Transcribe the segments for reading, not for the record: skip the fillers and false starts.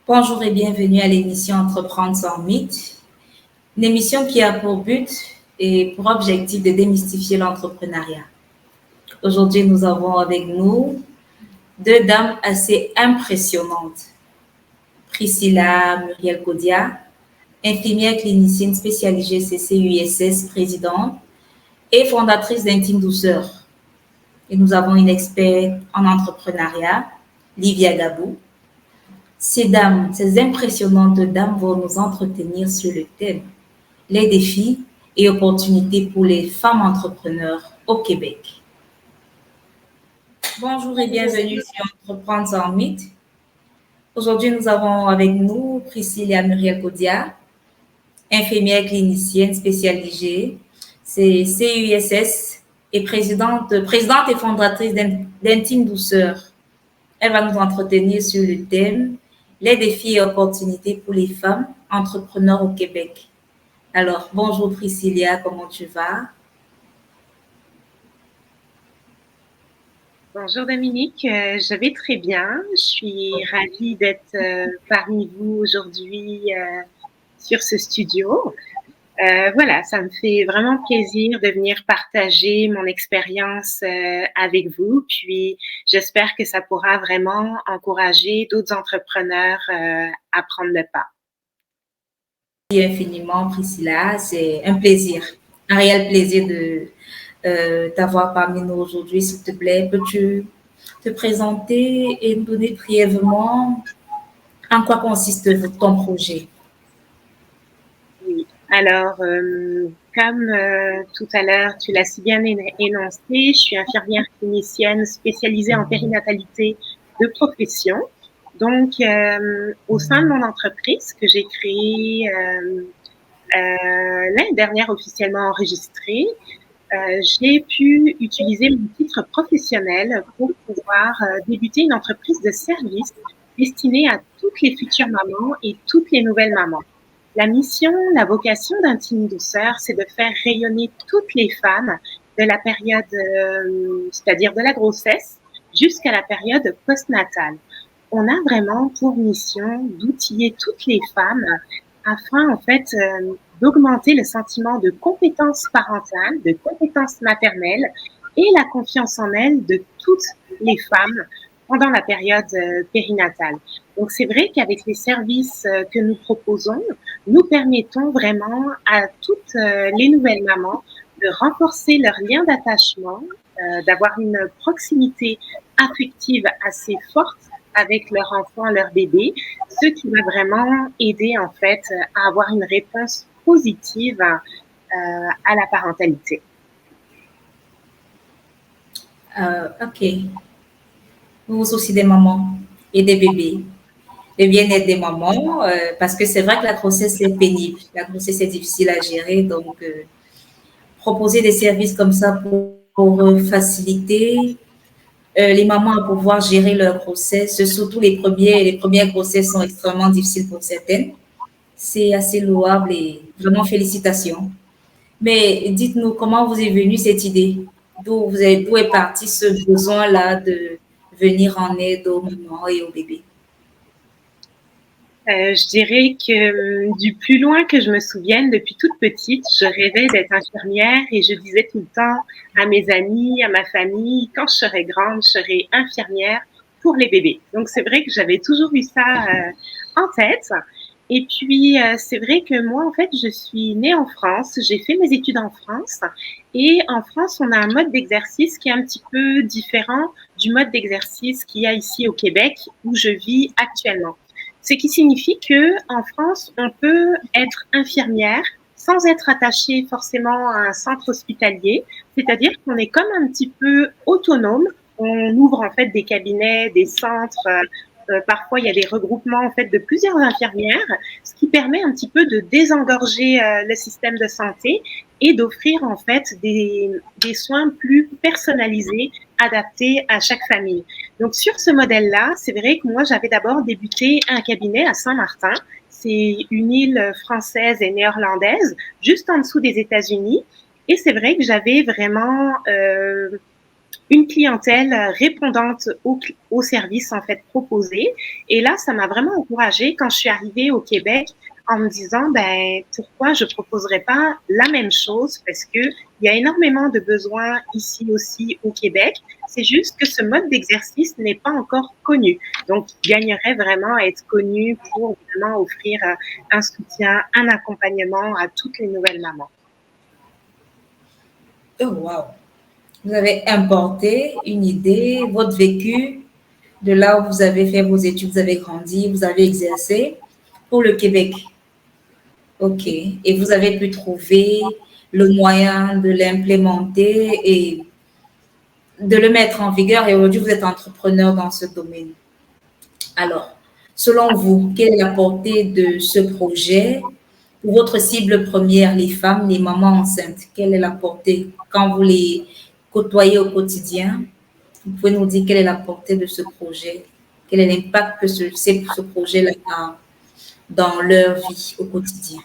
Bonjour et bienvenue à l'émission Entreprendre sans mythe, une émission qui a pour but et pour objectif de démystifier l'entrepreneuriat. Aujourd'hui, nous avons avec nous deux dames assez impressionnantes. Priscilla Muriel Kodia, infirmière clinicienne spécialisée CCUSS, présidente et fondatrice d'Intime Douceur. Et nous avons une experte en entrepreneuriat, Livia Gabou. Ces impressionnantes dames vont nous entretenir sur le thème les défis et opportunités pour les femmes entrepreneurs au Québec. Bonjour et bienvenue sur Entreprendre sans mythe. Aujourd'hui, nous avons avec nous Priscilla Muriel Kodia, infirmière clinicienne spécialisée, c'est CUSS et présidente et fondatrice d'Intime Douceur. Elle va nous entretenir sur le thème les défis et opportunités pour les femmes entrepreneurs au Québec. Alors, bonjour Priscilla, comment tu vas? Bonjour Dominique, je vais très bien. Je suis ravie d'être parmi vous aujourd'hui sur ce studio. Voilà, ça me fait vraiment plaisir de venir partager mon expérience avec vous. Puis, j'espère que ça pourra vraiment encourager d'autres entrepreneurs à prendre le pas. Merci infiniment, Priscilla. C'est un plaisir, un réel plaisir de t'avoir parmi nous aujourd'hui. S'il te plaît, peux-tu te présenter et nous donner brièvement en quoi consiste ton projet? Oui, alors, comme tout à l'heure, tu l'as si bien énoncé, je suis infirmière clinicienne spécialisée en périnatalité de profession. Donc, au sein de mon entreprise que j'ai créée l'année dernière officiellement enregistrée, j'ai pu utiliser mon titre professionnel pour pouvoir débuter une entreprise de service destinée à toutes les futures mamans et toutes les nouvelles mamans. La mission, la vocation d'Intime Douceur, c'est de faire rayonner toutes les femmes de la période, c'est-à-dire de la grossesse, jusqu'à la période postnatale. On a vraiment pour mission d'outiller toutes les femmes afin, en fait, d'augmenter le sentiment de compétence parentale, de compétence maternelle et la confiance en elles de toutes les femmes pendant la période périnatale. Donc, c'est vrai qu'avec les services que nous proposons, nous permettons vraiment à toutes les nouvelles mamans de renforcer leur lien d'attachement, d'avoir une proximité affective assez forte avec leur enfant, leur bébé, ce qui va vraiment aider en fait à avoir une réponse positive à la parentalité. Ok. Vous vous souciez des mamans et des bébés, le bien-être des mamans, parce que c'est vrai que la grossesse est pénible, la grossesse est difficile à gérer, donc proposer des services comme ça pour faciliter les mamans à pouvoir gérer leur grossesse, surtout les premières grossesses sont extrêmement difficiles pour certaines. C'est assez louable et vraiment félicitations. Mais dites-nous, comment vous est venue cette idée? D'où est parti ce besoin-là de venir en aide aux mamans et aux bébés? Je dirais que du plus loin que je me souvienne, depuis toute petite, je rêvais d'être infirmière et je disais tout le temps à mes amis, à ma famille, quand je serai grande, je serai infirmière pour les bébés. Donc c'est vrai que j'avais toujours eu ça en tête. Et puis c'est vrai que moi, en fait, je suis née en France, j'ai fait mes études en France et en France, on a un mode d'exercice qui est un petit peu différent du mode d'exercice qu'il y a ici au Québec où je vis actuellement. Ce qui signifie que en France, on peut être infirmière sans être attaché forcément à un centre hospitalier, c'est-à-dire qu'on est comme un petit peu autonome. On ouvre en fait des cabinets, des centres. Parfois, il y a des regroupements en fait de plusieurs infirmières, ce qui permet un petit peu de désengorger le système de santé et d'offrir en fait des soins plus personnalisés, adaptés à chaque famille. Donc sur ce modèle-là, c'est vrai que moi j'avais d'abord débuté un cabinet à Saint-Martin. C'est une île française et néerlandaise, juste en dessous des États-Unis. Et c'est vrai que j'avais vraiment une clientèle répondante aux services en fait proposés. Et là, ça m'a vraiment encouragée quand je suis arrivée au Québec en me disant ben pourquoi je proposerais pas la même chose parce que il y a énormément de besoins ici aussi au Québec. C'est juste que ce mode d'exercice n'est pas encore connu. Donc, il gagnerait vraiment à être connu pour vraiment offrir un soutien, un accompagnement à toutes les nouvelles mamans. Oh, wow. Vous avez importé une idée, votre vécu de là où vous avez fait vos études, vous avez grandi, vous avez exercé pour le Québec. OK. Et vous avez pu trouver le moyen de l'implémenter et de le mettre en vigueur. Et aujourd'hui, vous êtes entrepreneur dans ce domaine. Alors, selon vous, quelle est la portée de ce projet pour votre cible première, les femmes, les mamans enceintes? Quelle est la portée quand vous les côtoyez au quotidien? Vous pouvez nous dire quelle est la portée de ce projet? Quel est l'impact que ce projet-là a dans leur vie au quotidien?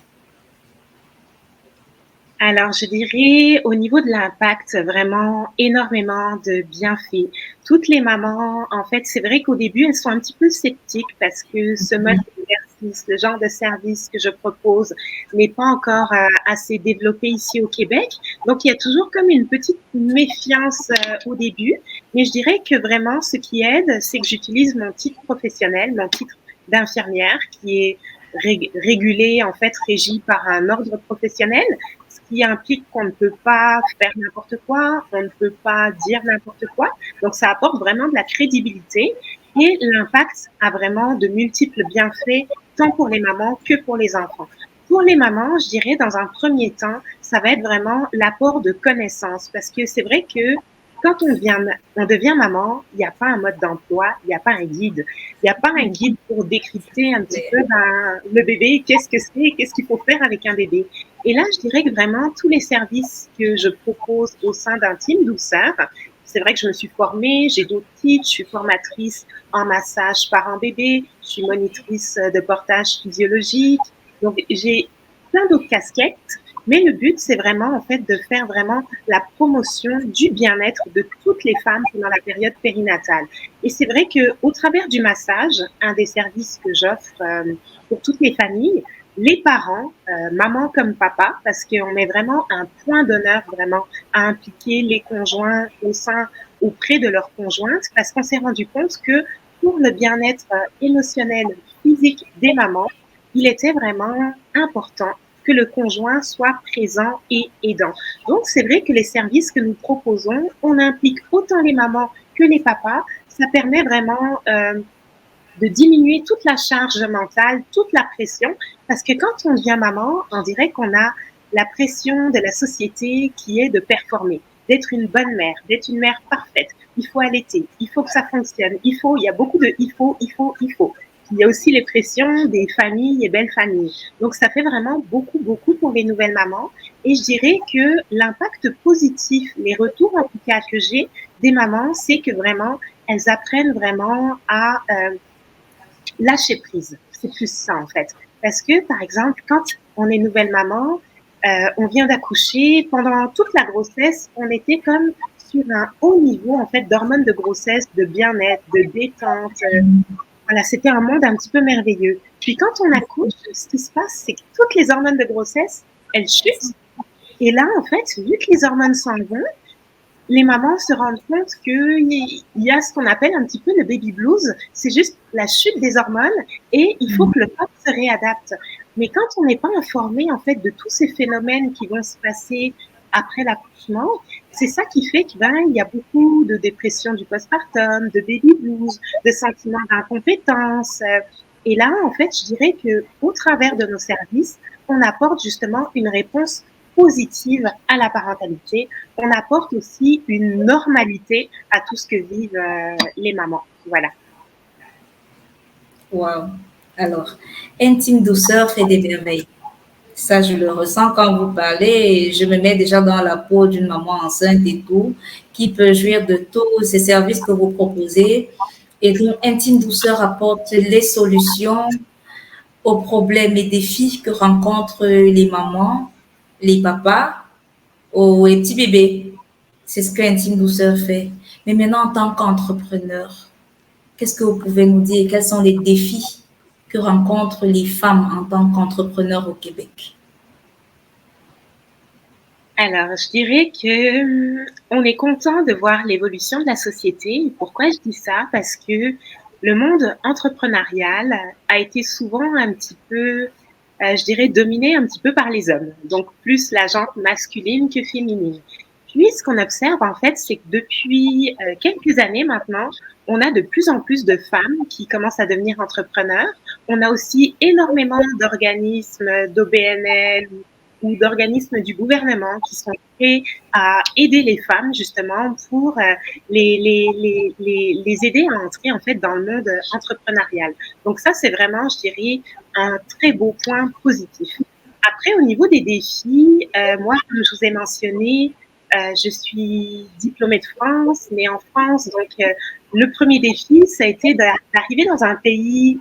Alors, je dirais au niveau de l'impact, vraiment énormément de bienfaits. Toutes les mamans, en fait, c'est vrai qu'au début, elles sont un petit peu sceptiques parce que ce mode d'exercice, le genre de service que je propose n'est pas encore assez développé ici au Québec. Donc, il y a toujours comme une petite méfiance au début. Mais je dirais que vraiment, ce qui aide, c'est que j'utilise mon titre professionnel, mon titre d'infirmière qui est régulé, en fait, régi par un ordre professionnel qui implique qu'on ne peut pas faire n'importe quoi, on ne peut pas dire n'importe quoi. Donc, ça apporte vraiment de la crédibilité et l'impact a vraiment de multiples bienfaits, tant pour les mamans que pour les enfants. Pour les mamans, je dirais, dans un premier temps, ça va être vraiment l'apport de connaissances parce que c'est vrai que quand on devient maman, il n'y a pas un mode d'emploi, il n'y a pas un guide. Il n'y a pas un guide pour décrypter un petit peu le bébé, qu'est-ce que c'est, qu'est-ce qu'il faut faire avec un bébé. Et là, je dirais que vraiment, tous les services que je propose au sein d'Intime Douceur, c'est vrai que je me suis formée, j'ai d'autres titres, je suis formatrice en massage parent-bébé, je suis monitrice de portage physiologique, donc j'ai plein d'autres casquettes, mais le but, c'est vraiment en fait de faire vraiment la promotion du bien-être de toutes les femmes pendant la période périnatale. Et c'est vrai que au travers du massage, un des services que j'offre pour toutes les familles, les parents, maman comme papa, parce qu'on met vraiment un point d'honneur vraiment à impliquer les conjoints auprès de leurs conjointes, parce qu'on s'est rendu compte que pour le bien-être émotionnel, physique des mamans, il était vraiment important que le conjoint soit présent et aidant. Donc, c'est vrai que les services que nous proposons, on implique autant les mamans que les papas. Ça permet vraiment de diminuer toute la charge mentale, toute la pression, parce que quand on devient maman, on dirait qu'on a la pression de la société qui est de performer, d'être une bonne mère, d'être une mère parfaite. Il faut allaiter, il faut que ça fonctionne, il y a beaucoup de il faut. Il y a aussi les pressions des familles et belles familles. Donc, ça fait vraiment beaucoup, beaucoup pour les nouvelles mamans. Et je dirais que l'impact positif, les retours en tout cas que j'ai des mamans, c'est que vraiment, elles apprennent vraiment à lâcher prise. C'est plus ça, en fait. Parce que, par exemple, quand on est nouvelle maman, on vient d'accoucher, pendant toute la grossesse, on était comme sur un haut niveau, en fait, d'hormones de grossesse, de bien-être, de détente. Voilà, c'était un monde un petit peu merveilleux. Puis quand on accouche, ce qui se passe, c'est que toutes les hormones de grossesse, elles chutent. Et là, en fait, vu que les hormones s'en vont, les mamans se rendent compte qu'il y a ce qu'on appelle un petit peu le baby blues. C'est juste la chute des hormones et il faut que le corps se réadapte. Mais quand on n'est pas informé, en fait, de tous ces phénomènes qui vont se passer après l'accouchement, c'est ça qui fait qu'il y a beaucoup de dépression du postpartum, de baby blues, de sentiments d'incompétence. Et là, en fait, je dirais que au travers de nos services, on apporte justement une réponse positive à la parentalité. On apporte aussi une normalité à tout ce que vivent les mamans. Voilà. Wow. Alors, Intime Douceur fait des merveilles. Ça, je le ressens quand vous parlez et je me mets déjà dans la peau d'une maman enceinte et tout, qui peut jouir de tous ces services que vous proposez. Et donc, Intime Douceur apporte les solutions aux problèmes et défis que rencontrent les mamans, les papas, aux les petits bébés. C'est ce que Intime Douceur fait. Mais maintenant, en tant qu'entrepreneur, qu'est-ce que vous pouvez nous dire? Quels sont les défis que rencontrent les femmes en tant qu'entrepreneurs au Québec? Alors, je dirais que on est content de voir l'évolution de la société. Pourquoi je dis ça? Parce que le monde entrepreneurial a été souvent un petit peu, je dirais, dominé un petit peu par les hommes. Donc, plus la gente masculine que féminine. Puis, ce qu'on observe, en fait, c'est que depuis quelques années maintenant, on a de plus en plus de femmes qui commencent à devenir entrepreneurs. On a aussi énormément d'organismes, d'OBNL ou d'organismes du gouvernement qui sont prêts à aider les femmes justement pour les aider à entrer en fait dans le monde entrepreneurial. Donc ça, c'est vraiment, je dirais, un très beau point positif. Après, au niveau des défis, moi, comme je vous ai mentionné, je suis diplômée de France, née en France. Donc, le premier défi, ça a été d'arriver dans un pays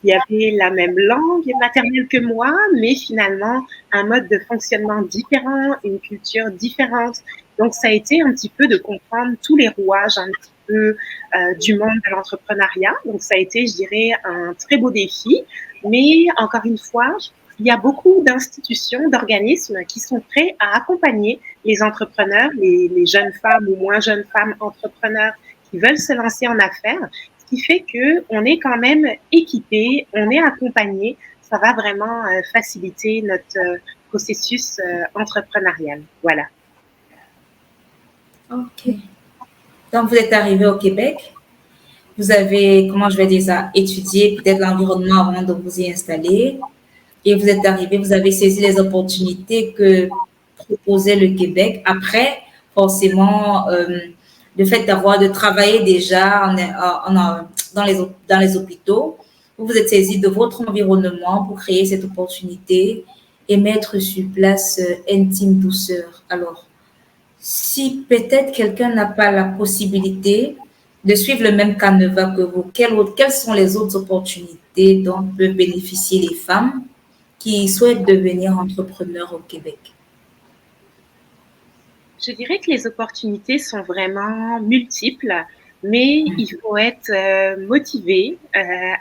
qui avait la même langue maternelle que moi, mais finalement un mode de fonctionnement différent, une culture différente. Donc, ça a été un petit peu de comprendre tous les rouages un petit peu du monde de l'entrepreneuriat. Donc, ça a été, je dirais, un très beau défi. Mais encore une fois, il y a beaucoup d'institutions, d'organismes qui sont prêts à accompagner les entrepreneurs, les jeunes femmes ou moins jeunes femmes entrepreneurs qui veulent se lancer en affaires, ce qui fait qu'on est quand même équipé, on est accompagné. Ça va vraiment faciliter notre processus entrepreneurial. Voilà. Ok. Donc, vous êtes arrivé au Québec. Vous avez, comment je vais dire ça, étudié peut-être l'environnement avant de vous y installer. Et vous êtes arrivé, vous avez saisi les opportunités que proposait le Québec. Après, forcément, le fait de travailler déjà dans les hôpitaux, vous vous êtes saisi de votre environnement pour créer cette opportunité et mettre sur place Intime Douceur. Alors, si peut-être quelqu'un n'a pas la possibilité de suivre le même canevas que vous, quelles sont les autres opportunités dont peuvent bénéficier les femmes qui souhaitent devenir entrepreneurs au Québec? Je dirais que les opportunités sont vraiment multiples, mais il faut être motivé,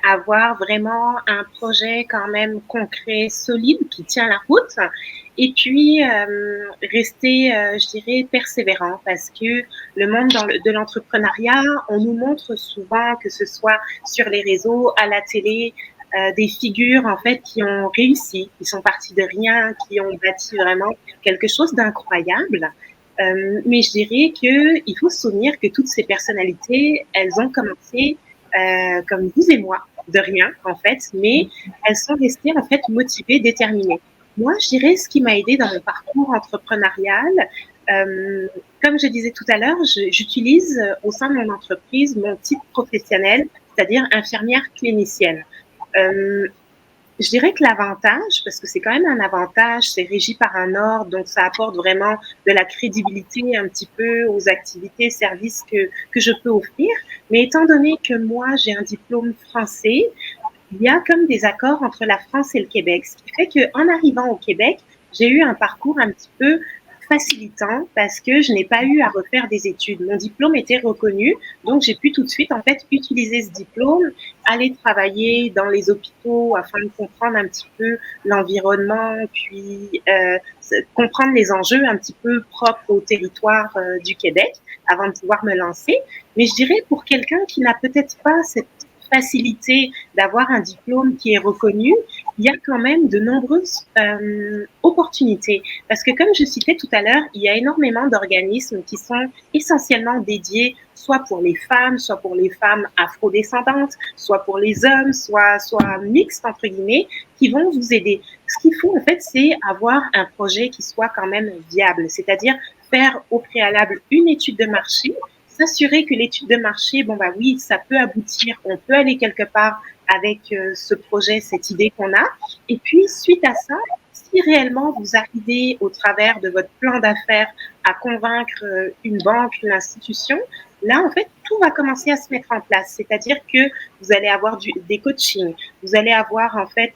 avoir vraiment un projet quand même concret, solide, qui tient la route, et puis rester, je dirais, persévérant, parce que le monde de l'entrepreneuriat, on nous montre souvent, que ce soit sur les réseaux, à la télé, des figures en fait qui ont réussi, qui sont partis de rien, qui ont bâti vraiment quelque chose d'incroyable. Mais je dirais qu'il faut se souvenir que toutes ces personnalités, elles ont commencé comme vous et moi, de rien en fait, mais elles sont restées en fait motivées, déterminées. Moi, je dirais ce qui m'a aidé dans mon parcours entrepreneurial, euh, comme je disais tout à l'heure, j'utilise au sein de mon entreprise mon titre professionnel, c'est-à-dire infirmière clinicienne. Euh, je dirais que l'avantage, parce que c'est quand même un avantage, c'est régi par un ordre, donc ça apporte vraiment de la crédibilité un petit peu aux activités, services que je peux offrir. Mais étant donné que moi, j'ai un diplôme français, il y a comme des accords entre la France et le Québec, ce qui fait qu'en arrivant au Québec, j'ai eu un parcours un petit peu facilitant parce que je n'ai pas eu à refaire des études. Mon diplôme était reconnu, donc j'ai pu tout de suite en fait utiliser ce diplôme, aller travailler dans les hôpitaux afin de comprendre un petit peu l'environnement, puis comprendre les enjeux un petit peu propres au territoire du Québec avant de pouvoir me lancer. Mais je dirais pour quelqu'un qui n'a peut-être pas cette facilité d'avoir un diplôme qui est reconnu, il y a quand même de nombreuses opportunités. Parce que comme je citais tout à l'heure, il y a énormément d'organismes qui sont essentiellement dédiés soit pour les femmes, soit pour les femmes afrodescendantes, soit pour les hommes, soit mixtes, entre guillemets, qui vont vous aider. Ce qu'il faut, en fait, c'est avoir un projet qui soit quand même viable, c'est-à-dire faire au préalable une étude de marché, s'assurer que l'étude de marché, bon, bah oui, ça peut aboutir, on peut aller quelque part avec ce projet, cette idée qu'on a. Et puis, suite à ça, si réellement vous arrivez au travers de votre plan d'affaires à convaincre une banque, une institution, là, en fait, tout va commencer à se mettre en place. C'est-à-dire que vous allez avoir des coachings, vous allez avoir en fait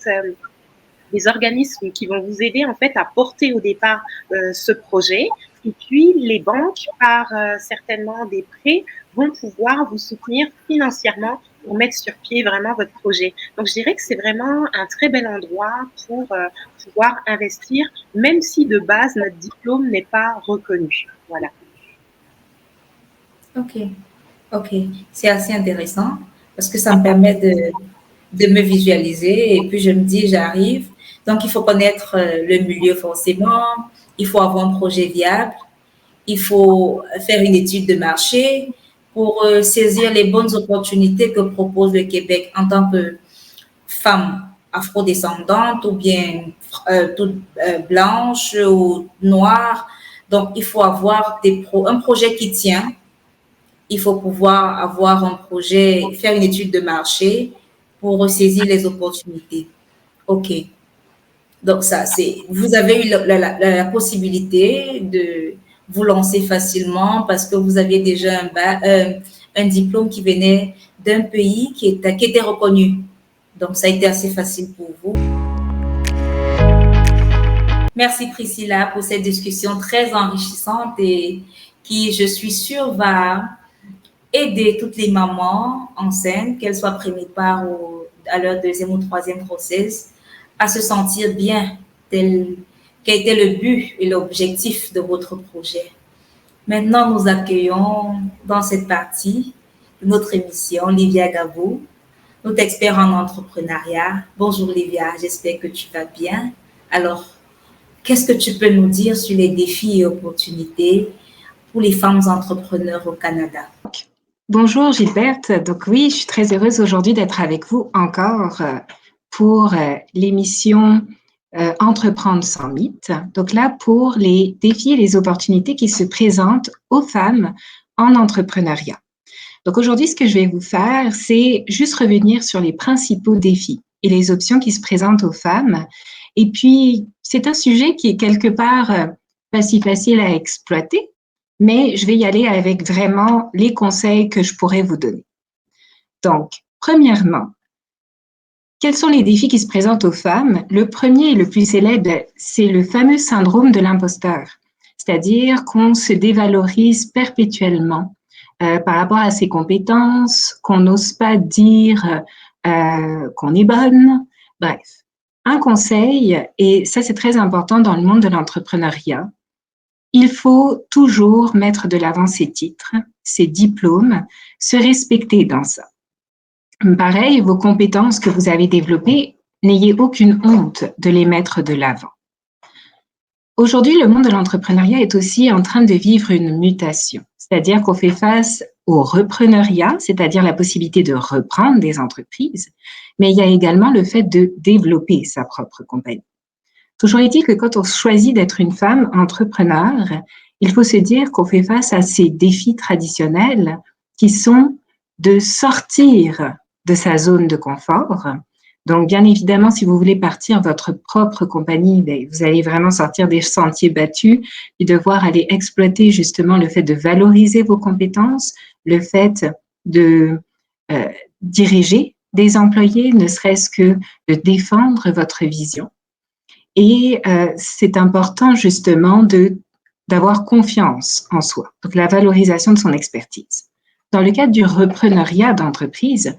des organismes qui vont vous aider en fait à porter au départ ce projet. Et puis, les banques, par certainement des prêts, vont pouvoir vous soutenir financièrement pour mettre sur pied vraiment votre projet. Donc, je dirais que c'est vraiment un très bel endroit pour pouvoir investir, même si de base, notre diplôme n'est pas reconnu. Voilà. Ok, ok. C'est assez intéressant parce que ça me permet de me visualiser et puis je me dis, j'arrive. Donc, il faut connaître le milieu forcément, il faut avoir un projet viable, il faut faire une étude de marché pour saisir les bonnes opportunités que propose le Québec en tant que femme afrodescendante ou bien toute blanche ou noire. Donc, il faut avoir un projet qui tient. Il faut pouvoir avoir un projet, faire une étude de marché pour ressaisir les opportunités. OK. Donc, ça, c'est, vous avez eu la possibilité de vous lancer facilement parce que vous aviez déjà un diplôme qui venait d'un pays qui était reconnu. Donc, ça a été assez facile pour vous. Merci Priscilla pour cette discussion très enrichissante et qui, je suis sûre, va aider toutes les mamans enceintes, qu'elles soient premières part ou à leur deuxième ou troisième grossesse, à se sentir bien, tel qu'était le but et l'objectif de votre projet. Maintenant, nous accueillons dans cette partie de notre émission Livia Gabou, notre expert en entrepreneuriat. Bonjour Livia, j'espère que tu vas bien. Alors, qu'est-ce que tu peux nous dire sur les défis et opportunités pour les femmes entrepreneurs au Canada? Bonjour Gilberte, donc oui, je suis très heureuse aujourd'hui d'être avec vous encore pour l'émission Entreprendre sans mythe. Donc là, pour les défis et les opportunités qui se présentent aux femmes en entrepreneuriat. Donc aujourd'hui, ce que je vais vous faire, c'est juste revenir sur les principaux défis et les options qui se présentent aux femmes. Et puis, c'est un sujet qui est quelque part pas si facile à exploiter, mais je vais y aller avec vraiment les conseils que je pourrais vous donner. Donc, premièrement, quels sont les défis qui se présentent aux femmes? Le premier et le plus célèbre, c'est le fameux syndrome de l'imposteur, c'est-à-dire qu'on se dévalorise perpétuellement par rapport à ses compétences, qu'on n'ose pas dire qu'on est bonne. Bref, un conseil, et ça c'est très important dans le monde de l'entrepreneuriat, il faut toujours mettre de l'avant ses titres, ses diplômes, se respecter dans ça. Pareil, vos compétences que vous avez développées, n'ayez aucune honte de les mettre de l'avant. Aujourd'hui, le monde de l'entrepreneuriat est aussi en train de vivre une mutation, c'est-à-dire qu'on fait face au repreneuriat, c'est-à-dire la possibilité de reprendre des entreprises, mais il y a également le fait de développer sa propre compagnie. Toujours est-il que quand on choisit d'être une femme entrepreneur, il faut se dire qu'on fait face à ces défis traditionnels qui sont de sortir de sa zone de confort. Donc, bien évidemment, si vous voulez partir votre propre compagnie, vous allez vraiment sortir des sentiers battus et devoir aller exploiter justement le fait de valoriser vos compétences, le fait de diriger des employés, ne serait-ce que de défendre votre vision. Et c'est important justement d'avoir confiance en soi, donc la valorisation de son expertise. Dans le cadre du repreneuriat d'entreprise,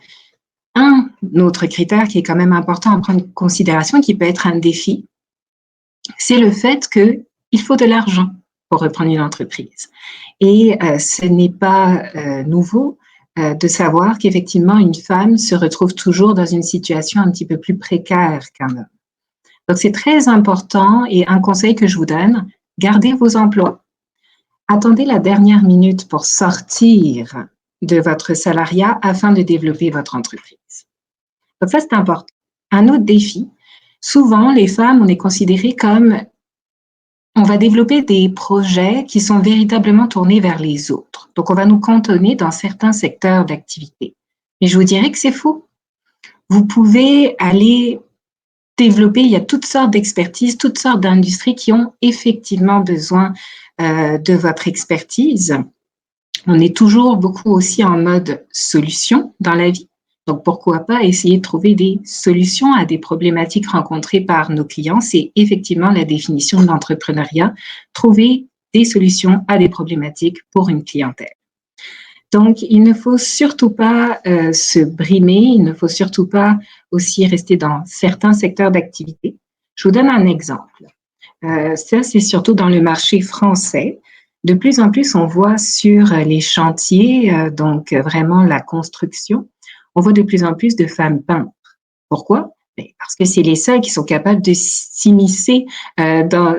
un autre critère qui est quand même important à prendre en considération, qui peut être un défi, c'est le fait qu'il faut de l'argent pour reprendre une entreprise. Et ce n'est pas nouveau de savoir qu'effectivement, une femme se retrouve toujours dans une situation un petit peu plus précaire qu'un homme. Donc, c'est très important et un conseil que je vous donne, gardez vos emplois. Attendez la dernière minute pour sortir de votre salariat afin de développer votre entreprise. Donc, ça, c'est important. Un autre défi, souvent, les femmes, on est considérées comme, on va développer des projets qui sont véritablement tournés vers les autres. Donc, on va nous cantonner dans certains secteurs d'activité. Mais je vous dirais que c'est faux. Vous pouvez aller développer, il y a toutes sortes d'expertises, toutes sortes d'industries qui ont effectivement besoin de votre expertise. On est toujours beaucoup aussi en mode solution dans la vie. Donc, pourquoi pas essayer de trouver des solutions à des problématiques rencontrées par nos clients. C'est effectivement la définition de l'entrepreneuriat. Trouver des solutions à des problématiques pour une clientèle. Donc, il ne faut surtout pas se brimer, il ne faut surtout pas aussi rester dans certains secteurs d'activité. Je vous donne un exemple. Ça, c'est surtout dans le marché français. De plus en plus, on voit sur les chantiers, donc vraiment la construction, on voit de plus en plus de femmes peintres. Pourquoi? Parce que c'est les seules qui sont capables de s'immiscer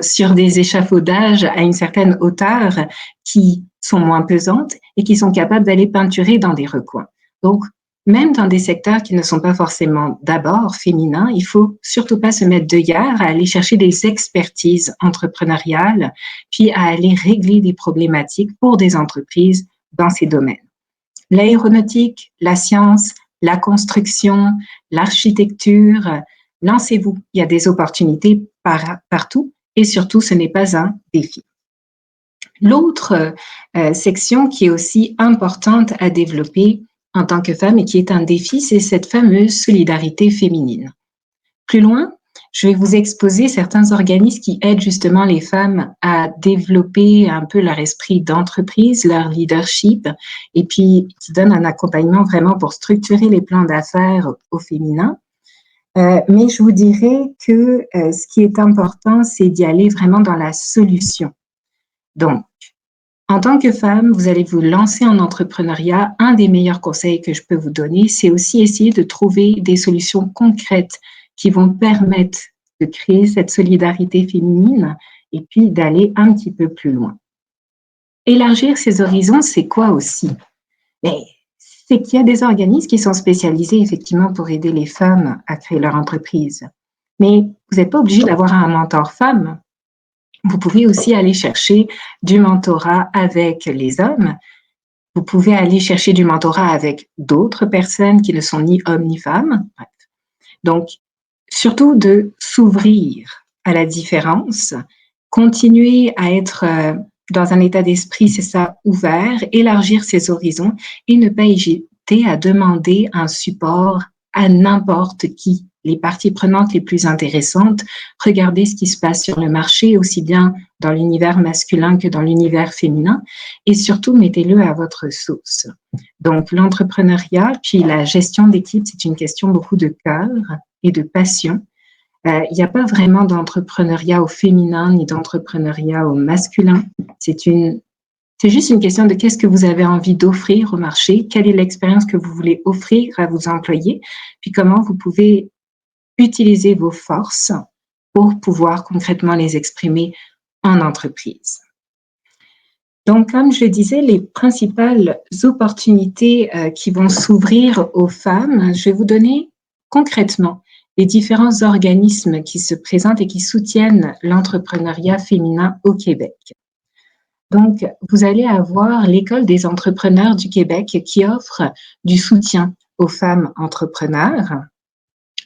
sur des échafaudages à une certaine hauteur qui sont moins pesantes et qui sont capables d'aller peinturer dans des recoins. Donc, même dans des secteurs qui ne sont pas forcément d'abord féminins, il faut surtout pas se mettre d'œillères à aller chercher des expertises entrepreneuriales, puis à aller régler des problématiques pour des entreprises dans ces domaines. L'aéronautique, la science, la construction, l'architecture, lancez-vous. Il y a des opportunités partout et surtout, ce n'est pas un défi. L'autre section qui est aussi importante à développer en tant que femme et qui est un défi, c'est cette fameuse solidarité féminine. Plus loin, je vais vous exposer certains organismes qui aident justement les femmes à développer un peu leur esprit d'entreprise, leur leadership, et puis qui donnent un accompagnement vraiment pour structurer les plans d'affaires au féminin. Mais je vous dirais que ce qui est important, c'est d'y aller vraiment dans la solution. Donc, en tant que femme, vous allez vous lancer en entrepreneuriat. Un des meilleurs conseils que je peux vous donner, c'est aussi essayer de trouver des solutions concrètes qui vont permettre de créer cette solidarité féminine et puis d'aller un petit peu plus loin. Élargir ses horizons, c'est quoi aussi? C'est qu'il y a des organismes qui sont spécialisés effectivement pour aider les femmes à créer leur entreprise. Mais vous n'êtes pas obligé d'avoir un mentor femme. Vous pouvez aussi aller chercher du mentorat avec les hommes. Vous pouvez aller chercher du mentorat avec d'autres personnes qui ne sont ni hommes ni femmes. Bref. Donc, surtout de s'ouvrir à la différence, continuer à être dans un état d'esprit, c'est ça, ouvert, élargir ses horizons et ne pas hésiter à demander un support à n'importe qui. Les parties prenantes les plus intéressantes, regardez ce qui se passe sur le marché, aussi bien dans l'univers masculin que dans l'univers féminin, et surtout mettez-le à votre sauce. Donc l'entrepreneuriat, puis la gestion d'équipe, c'est une question beaucoup de cœur et de passion. Il n'y a pas vraiment d'entrepreneuriat au féminin ni d'entrepreneuriat au masculin. C'est juste une question de qu'est-ce que vous avez envie d'offrir au marché, quelle est l'expérience que vous voulez offrir à vos employés, puis comment vous pouvez utiliser vos forces pour pouvoir concrètement les exprimer en entreprise. Donc, comme je le disais, les principales opportunités qui vont s'ouvrir aux femmes, je vais vous donner concrètement les différents organismes qui se présentent et qui soutiennent l'entrepreneuriat féminin au Québec. Donc, vous allez avoir l'École des entrepreneurs du Québec qui offre du soutien aux femmes entrepreneurs.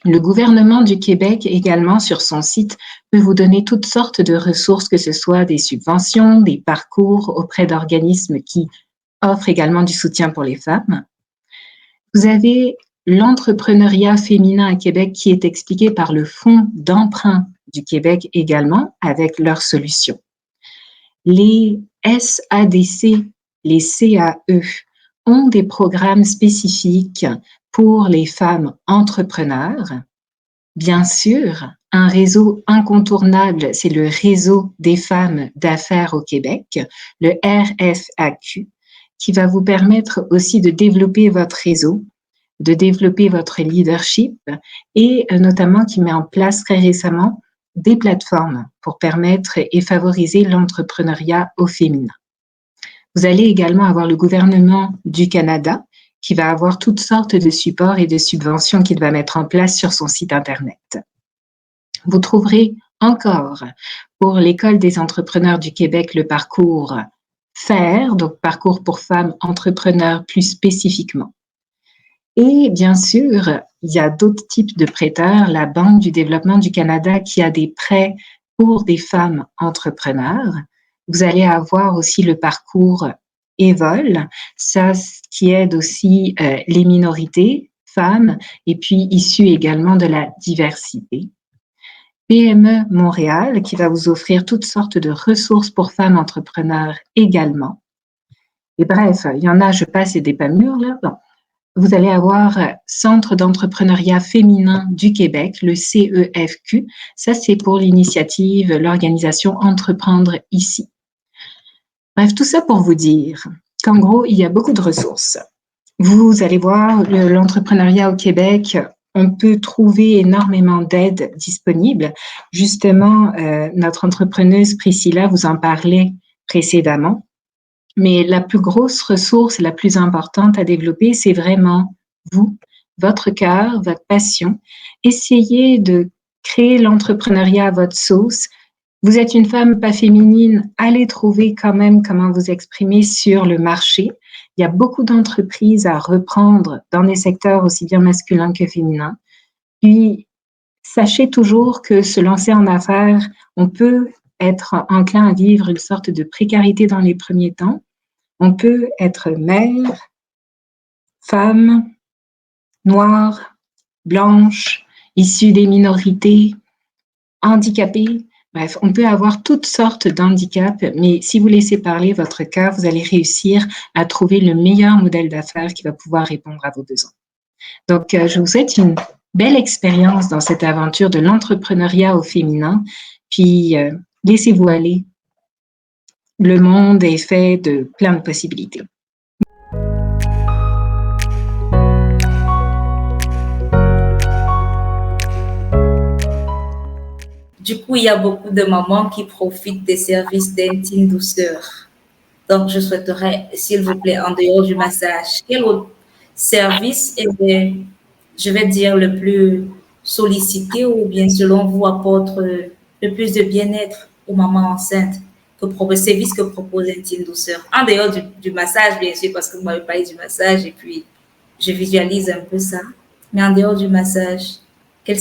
Le gouvernement du Québec également, sur son site, peut vous donner toutes sortes de ressources, que ce soit des subventions, des parcours auprès d'organismes qui offrent également du soutien pour les femmes. Vous avez l'entrepreneuriat féminin à Québec qui est expliqué par le Fonds d'emprunt du Québec également, avec leurs solutions. Les SADC, les CAE, ont des programmes spécifiques pour les femmes entrepreneurs. Bien sûr, un réseau incontournable, c'est le Réseau des femmes d'affaires au Québec, le RFAQ, qui va vous permettre aussi de développer votre réseau, de développer votre leadership et notamment qui met en place très récemment des plateformes pour permettre et favoriser l'entrepreneuriat au féminin. Vous allez également avoir le gouvernement du Canada qui va avoir toutes sortes de supports et de subventions qu'il va mettre en place sur son site Internet. Vous trouverez encore pour l'École des entrepreneurs du Québec le parcours FAIR, donc parcours pour femmes entrepreneurs plus spécifiquement. Et bien sûr, il y a d'autres types de prêteurs, la Banque du développement du Canada qui a des prêts pour des femmes entrepreneurs. Vous allez avoir aussi le parcours EVOL, ça qui aide aussi les minorités, femmes, et puis issues également de la diversité. PME Montréal qui va vous offrir toutes sortes de ressources pour femmes entrepreneurs également. Et bref, il y en a, je passe et des pas mûrs là. Bon. Vous allez avoir Centre d'entrepreneuriat féminin du Québec, le CEFQ. Ça, c'est pour l'initiative, l'organisation Entreprendre ici. Bref, tout ça pour vous dire qu'en gros, il y a beaucoup de ressources. Vous allez voir, l'entrepreneuriat au Québec, on peut trouver énormément d'aides disponibles. Justement, notre entrepreneuse Priscilla vous en parlait précédemment. Mais la plus grosse ressource, la plus importante à développer, c'est vraiment vous, votre cœur, votre passion. Essayez de créer l'entrepreneuriat à votre sauce. Vous êtes une femme pas féminine, allez trouver quand même comment vous exprimer sur le marché. Il y a beaucoup d'entreprises à reprendre dans des secteurs aussi bien masculins que féminins. Puis, sachez toujours que se lancer en affaires, on peut être enclin à vivre une sorte de précarité dans les premiers temps. On peut être mère, femme, noire, blanche, issue des minorités, handicapée. Bref, on peut avoir toutes sortes d'handicaps, mais si vous laissez parler votre cœur, vous allez réussir à trouver le meilleur modèle d'affaires qui va pouvoir répondre à vos besoins. Donc, je vous souhaite une belle expérience dans cette aventure de l'entrepreneuriat au féminin, puis laissez-vous aller. Le monde est fait de plein de possibilités. Du coup, il y a beaucoup de mamans qui profitent des services d'intime douceur. Donc, je souhaiterais, s'il vous plaît, en dehors du massage, quel autre service est, je vais dire, le plus sollicité ou bien, selon vous, apporte le plus de bien-être aux mamans enceintes service que propose Intime Douceur? En dehors du massage, bien sûr, parce que vous m'avez parlé du massage et puis je visualise un peu ça. Mais en dehors du massage, quel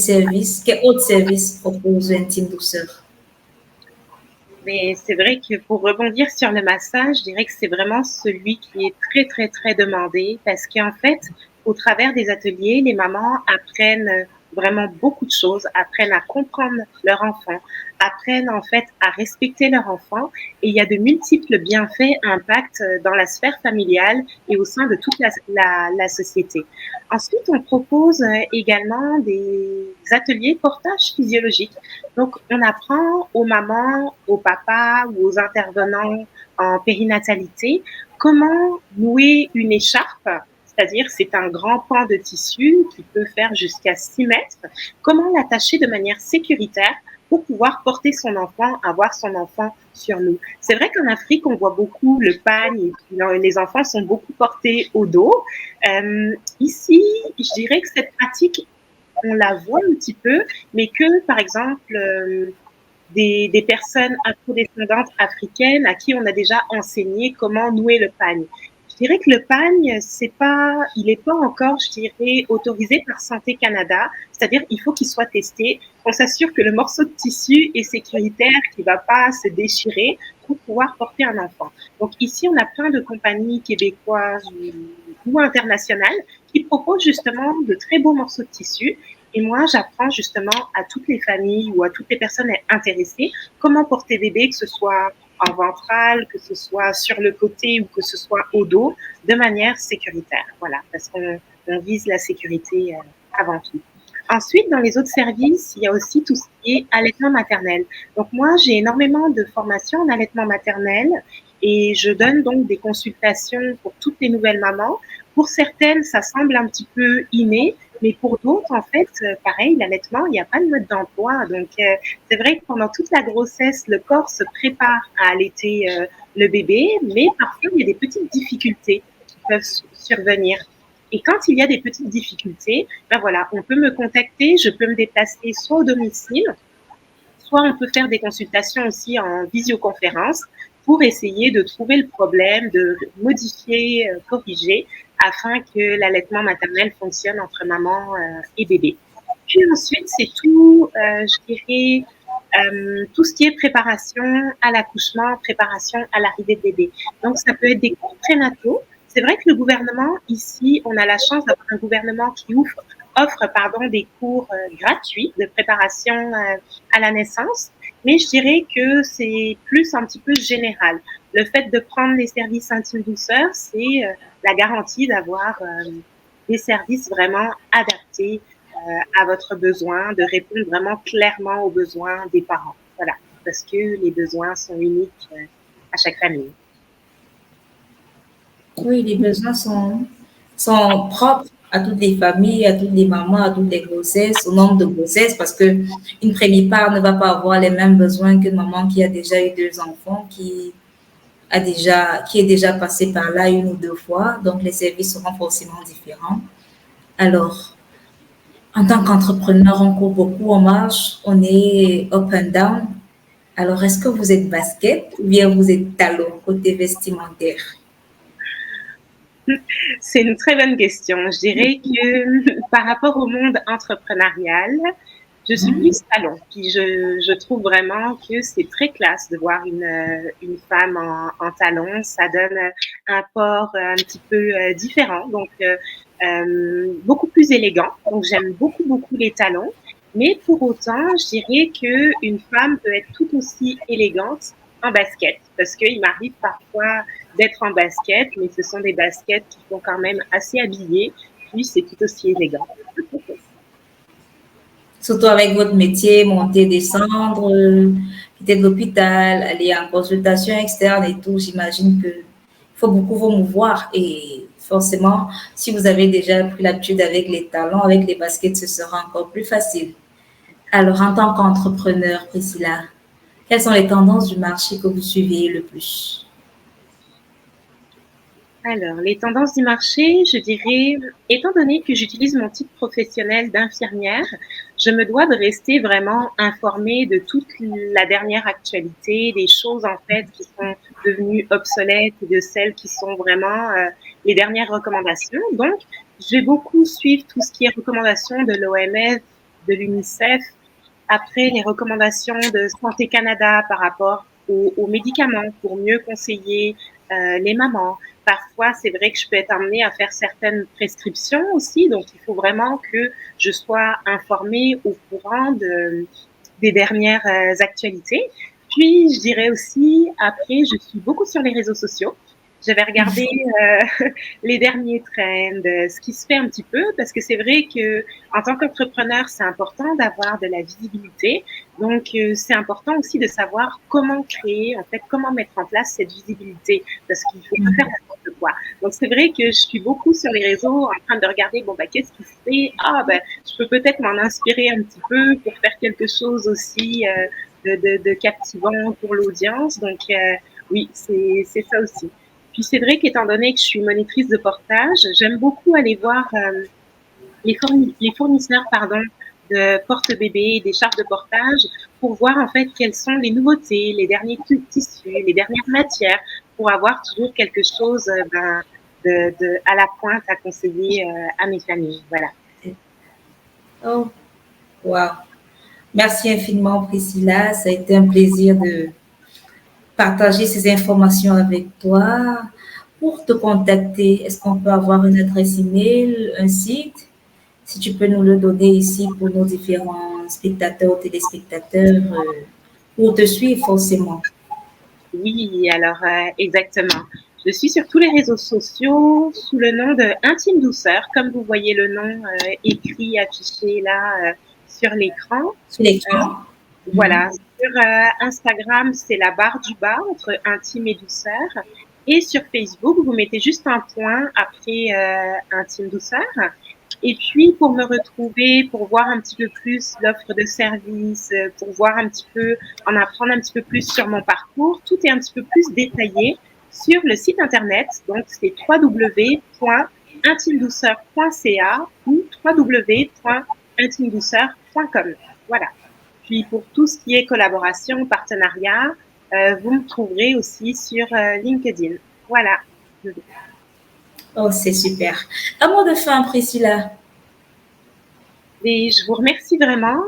autre service propose Intime Douceur? Mais c'est vrai que pour rebondir sur le massage, je dirais que c'est vraiment celui qui est très, très, très demandé parce qu'en fait, au travers des ateliers, les mamans apprennent vraiment beaucoup de choses, apprennent à comprendre leur enfant, apprennent en fait à respecter leur enfant et il y a de multiples bienfaits, impacts dans la sphère familiale et au sein de toute la société. Ensuite, on propose également des ateliers portage physiologique. Donc, on apprend aux mamans, aux papas ou aux intervenants en périnatalité comment nouer une écharpe, c'est-à-dire c'est un grand pan de tissu qui peut faire jusqu'à 6 mètres, comment l'attacher de manière sécuritaire pour pouvoir porter son enfant, avoir son enfant sur nous. C'est vrai qu'en Afrique, on voit beaucoup le pagne et puis les enfants sont beaucoup portés au dos. Ici, je dirais que cette pratique, on la voit un petit peu, mais que, par exemple, des personnes afrodescendantes africaines à qui on a déjà enseigné comment nouer le pagne. Je dirais que le pagne, il n'est pas encore, je dirais, autorisé par Santé Canada. C'est-à-dire, il faut qu'il soit testé. On s'assure que le morceau de tissu est sécuritaire, qu'il ne va pas se déchirer pour pouvoir porter un enfant. Donc ici, on a plein de compagnies québécoises ou internationales qui proposent justement de très beaux morceaux de tissu. Et moi, j'apprends justement à toutes les familles ou à toutes les personnes intéressées comment porter bébé, que ce soit en ventral, que ce soit sur le côté ou que ce soit au dos, de manière sécuritaire. Voilà, parce qu'on vise la sécurité avant tout. Ensuite, dans les autres services, il y a aussi tout ce qui est allaitement maternel. Donc moi, j'ai énormément de formations en allaitement maternel et je donne donc des consultations pour toutes les nouvelles mamans. Pour certaines, ça semble un petit peu inné, mais pour d'autres, en fait, pareil, l'allaitement, il n'y a pas de mode d'emploi. Donc, c'est vrai que pendant toute la grossesse, le corps se prépare à allaiter le bébé, mais parfois, il y a des petites difficultés qui peuvent survenir. Et quand il y a des petites difficultés, ben voilà, on peut me contacter, je peux me déplacer soit au domicile, soit on peut faire des consultations aussi en visioconférence pour essayer de trouver le problème, de modifier, corriger, afin que l'allaitement maternel fonctionne entre maman et bébé. Puis ensuite, c'est tout, je dirais, tout ce qui est préparation à l'accouchement, préparation à l'arrivée de bébé. Donc, ça peut être des cours prénataux. C'est vrai que le gouvernement, ici, on a la chance d'avoir un gouvernement qui offre des cours gratuits de préparation à la naissance, mais je dirais que c'est plus un petit peu général. Le fait de prendre les services Intime Douceur, c'est la garantie d'avoir des services vraiment adaptés à votre besoin, de répondre vraiment clairement aux besoins des parents. Voilà, parce que les besoins sont uniques à chaque famille. Oui, les besoins sont propres à toutes les familles, à toutes les mamans, à toutes les grossesses, au nombre de grossesses, parce que une prémipare ne va pas avoir les mêmes besoins qu'une maman qui a déjà eu 2 enfants, qui est déjà passée par là une ou 2 fois. Donc, les services seront forcément différents. Alors, en tant qu'entrepreneur, on court beaucoup, on marche, on est up and down. Alors, est-ce que vous êtes basket ou bien vous êtes talon côté vestimentaire? C'est une très bonne question. Je dirais que par rapport au monde entrepreneurial, je suis plus talon. Puis je trouve vraiment que c'est très classe de voir une femme en talon. Ça donne un port un petit peu différent, donc beaucoup plus élégant. Donc j'aime beaucoup, beaucoup les talons. Mais pour autant, je dirais qu'une femme peut être tout aussi élégante en basket, parce qu'il m'arrive parfois d'être en basket, mais ce sont des baskets qui sont quand même assez habillées, puis c'est tout aussi élégant. Surtout avec votre métier, monter, descendre, quitter l'hôpital, aller en consultation externe et tout, j'imagine qu'il faut beaucoup vous mouvoir. Et forcément, si vous avez déjà pris l'habitude avec les talons, avec les baskets, ce sera encore plus facile. Alors, en tant qu'entrepreneur, Priscilla, quelles sont les tendances du marché que vous suivez le plus? Alors, les tendances du marché, je dirais, étant donné que j'utilise mon titre professionnel d'infirmière, je me dois de rester vraiment informée de toute la dernière actualité, des choses en fait qui sont devenues obsolètes et de celles qui sont vraiment les dernières recommandations. Donc, je vais beaucoup suivre tout ce qui est recommandations de l'OMS, de l'UNICEF, après les recommandations de Santé Canada par rapport aux médicaments pour mieux conseiller les mamans. Parfois, c'est vrai que je peux être amenée à faire certaines prescriptions aussi, donc il faut vraiment que je sois informée au courant des dernières actualités. Puis, je dirais aussi, après, je suis beaucoup sur les réseaux sociaux. Je vais regarder les derniers trends, ce qui se fait un petit peu, parce que c'est vrai que en tant qu'entrepreneur, c'est important d'avoir de la visibilité. Donc, c'est important aussi de savoir comment créer, en fait, comment mettre en place cette visibilité, parce qu'il faut pas faire n'importe quoi. Donc, c'est vrai que je suis beaucoup sur les réseaux en train de regarder, bon, bah, qu'est-ce qui se fait? Ah, ben, je peux peut-être m'en inspirer un petit peu pour faire quelque chose aussi de captivant pour l'audience. Donc, oui, c'est ça aussi. Puis c'est vrai qu'étant donné que je suis monitrice de portage, j'aime beaucoup aller voir les fournisseurs de porte-bébés et des charges de portage pour voir en fait quelles sont les nouveautés, les derniers tissus, les dernières matières, pour avoir toujours quelque chose à la pointe à conseiller à mes familles. Voilà. Oh, wow. Merci infiniment, Priscilla. Ça a été un plaisir de partager ces informations avec toi. Pour te contacter, est-ce qu'on peut avoir une adresse email, un site? Si tu peux nous le donner ici pour nos différents spectateurs ou téléspectateurs, pour te suivre forcément. Oui, alors exactement. Je suis sur tous les réseaux sociaux sous le nom de Intime Douceur, comme vous voyez le nom écrit, affiché là sur l'écran. Sur l'écran. Voilà. Sur Instagram, c'est la barre du bas entre Intime et Douceur. Et sur Facebook, vous mettez juste un point après Intime Douceur. Et puis, pour me retrouver, pour voir un petit peu plus l'offre de service, pour voir un petit peu, en apprendre un petit peu plus sur mon parcours, tout est un petit peu plus détaillé sur le site internet. Donc, c'est www.intimedouceur.ca ou www.intimedouceur.com. Voilà. Puis, pour tout ce qui est collaboration, partenariat, vous me trouverez aussi sur LinkedIn. Voilà. Oh, c'est super. Un mot de fin, Priscilla. Et je vous remercie vraiment,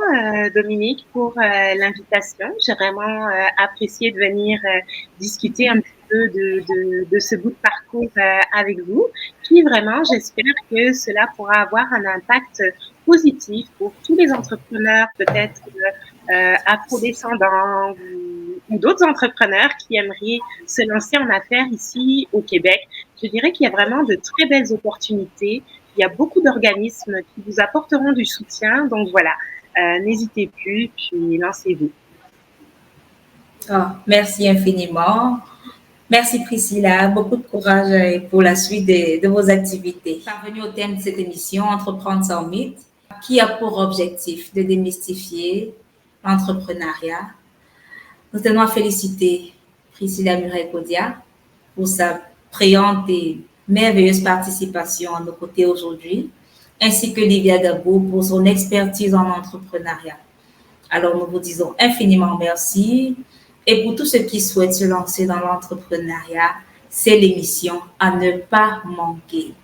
Dominique, pour l'invitation. J'ai vraiment apprécié de venir discuter un petit peu de ce bout de parcours avec vous. Puis vraiment, j'espère que cela pourra avoir un impact positif pour tous les entrepreneurs, peut-être afro-descendants ou d'autres entrepreneurs qui aimeraient se lancer en affaires ici au Québec. Je dirais qu'il y a vraiment de très belles opportunités. Il y a beaucoup d'organismes qui vous apporteront du soutien. Donc voilà, n'hésitez plus, puis lancez-vous. Merci infiniment. Merci Priscilla, beaucoup de courage pour la suite de vos activités. Parvenu au thème de cette émission, Entreprendre sans mythe, qui a pour objectif de démystifier l'entrepreneuriat. Nous tenons à féliciter Priscilla Murray-Kodia pour sa brillante et merveilleuse participation à nos côtés aujourd'hui, ainsi que Livia Dabo pour son expertise en entrepreneuriat. Alors, nous vous disons infiniment merci. Et pour tous ceux qui souhaitent se lancer dans l'entrepreneuriat, c'est l'émission à ne pas manquer.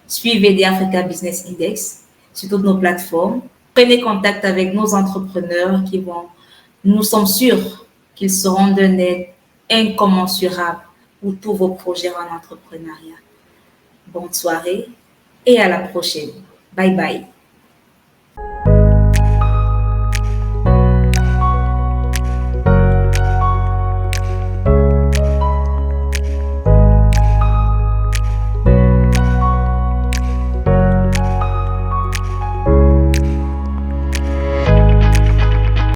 Suivez The Africa Business Index sur toutes nos plateformes. Prenez contact avec nos entrepreneurs nous sommes sûrs qu'ils seront d'une aide incommensurable pour tous vos projets en entrepreneuriat. Bonne soirée et à la prochaine. Bye bye.